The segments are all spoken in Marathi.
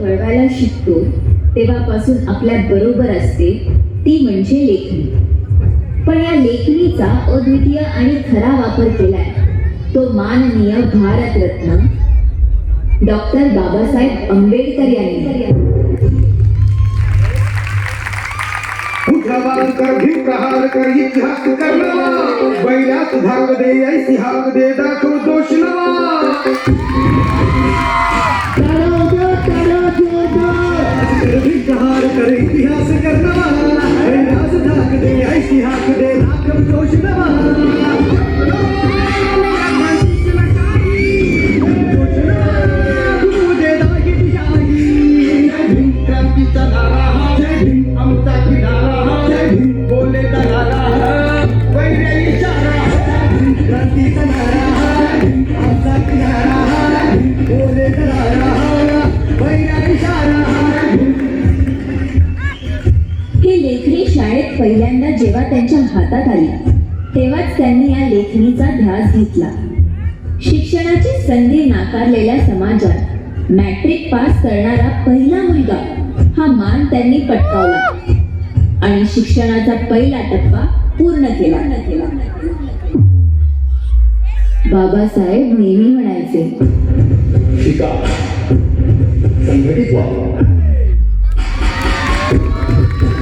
वळवायला शिकतो तेव्हापासून आपल्या बरोबर असते ती म्हणजे लेखणी. पण या लेखणीचा अद्वितीय आणि खरा वापर केलाय तो माननीय भारतरत्न डॉक्टर बाबासाहेब आंबेडकर यांनी. उठावान कर भी प्रहार कर इतिहास करना बैलात भाग दे ऐसी हाक दे दाखव दोष नवा कर भी प्रहार कर इतिहास करना बैलात भाग दे ऐसी हाक दे दाखव दोष नवा पहिल्यांदा जेव्हा त्यांच्या हातात आली तेव्हाच त्यांनी या लेखणीचा ध्यास घेतला. शिक्षणाची संधी नाकारलेल्या समाजात मॅट्रिक पास करणारा पहिला मुलगा हा मान त्यांनी पटकावला आणि शिक्षणाचा पहिला टप्पा पूर्ण केला. बाबासाहेब नेहमी म्हणायचे, शिका, संघटित व्हा,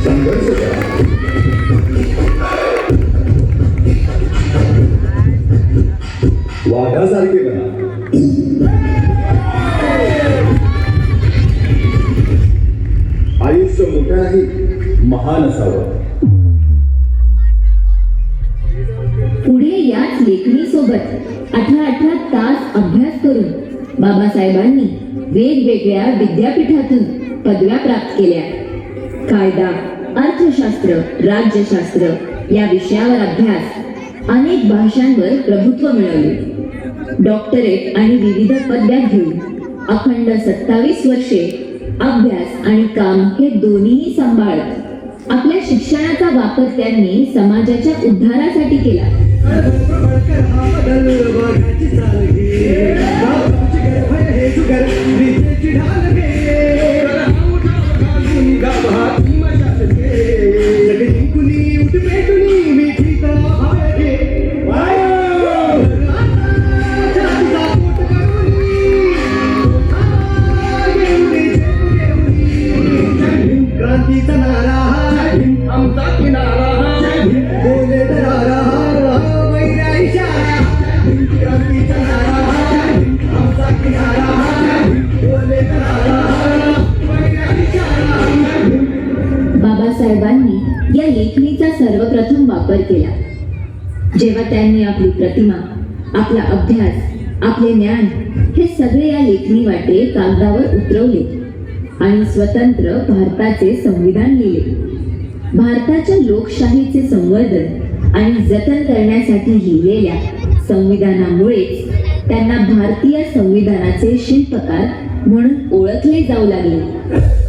संघर्ष करा, वाघासारखे बना. आयुष्य मोठं नाही, महान असावं. पुढे याच लेखणीसोबत 18 तास अभ्यास करून बाबासाहेबांनी वेगवेगळ्या विद्यापीठातून पदव्या प्राप्त केल्या. कायदा, अर्थशास्त्र, राज्यशास्त्र या विषयावर अभ्यास, अनेक भाषांवर प्रभुत्व मिळवले. डॉक्टरेट आणि विविध पदव्या घेऊन अखंड 27 वर्षे अभ्यास आणि काम हे दोन्हीही सांभाळत आपल्या शिक्षणाचा वापर त्यांनी समाजाच्या उद्धारासाठी केला. बाबासाहेबांनी या लेखणीचा सर्वप्रथम वापर केला जेव्हा त्यांनी आपली प्रतिमा, आपला अभ्यास, आपले ज्ञान हे सगळे या लेखणी वाटे कागदावर उतरवले आणि स्वतंत्र भारताचे संविधान लिहिले. भारताच्या लोकशाहीचे संवर्धन आणि जतन करण्यासाठी लिहिलेल्या संविधानामुळेच त्यांना भारतीय संविधानाचे शिल्पकार म्हणून ओळखले जाऊ लागले.